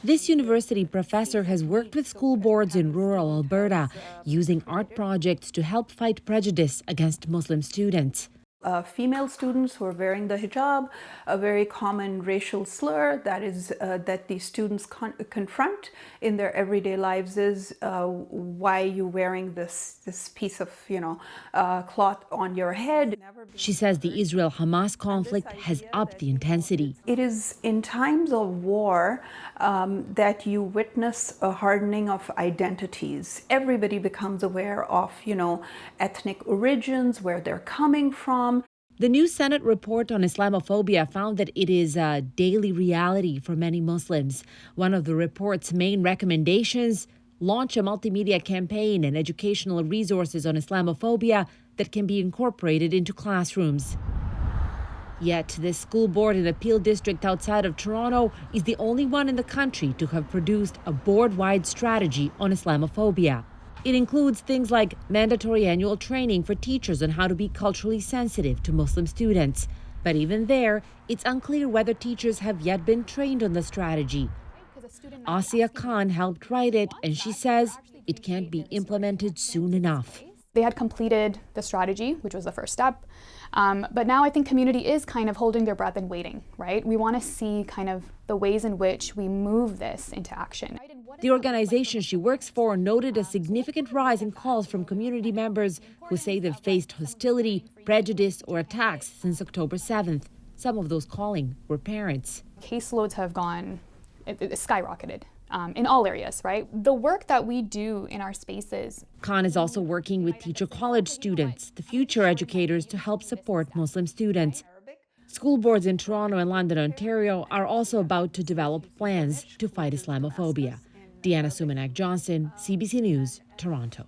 This university professor has worked with school boards in rural Alberta, using art projects to help fight prejudice against Muslim students. Female students who are wearing the hijab, a very common racial slur that these students confront in their everyday lives is, why are you wearing this piece of cloth on your head? She says the Israel-Hamas conflict has upped the intensity. It is in times of war that you witness a hardening of identities. Everybody becomes aware of, ethnic origins, where they're coming from. The new Senate report on Islamophobia found that it is a daily reality for many Muslims. One of the report's main recommendations: launch a multimedia campaign and educational resources on Islamophobia that can be incorporated into classrooms. Yet, this school board in the Peel district outside of Toronto is the only one in the country to have produced a board-wide strategy on Islamophobia. It includes things like mandatory annual training for teachers on how to be culturally sensitive to Muslim students. But even there, it's unclear whether teachers have yet been trained on the strategy. Asia Khan helped write it, and she says it can't be implemented soon enough. They had completed the strategy, which was the first step. But now I think community is kind of holding their breath and waiting, right? We want to see kind of the ways in which we move this into action. The organization she works for noted a significant rise in calls from community members who say they've faced hostility, prejudice, or attacks since October 7th. Some of those calling were parents. Caseloads have skyrocketed. In all areas, right? The work that we do in our spaces. Khan is also working with teacher college students, the future educators, to help support Muslim students. School boards in Toronto and London, Ontario are also about to develop plans to fight Islamophobia. Deanna Sumanak-Johnson, CBC News, Toronto.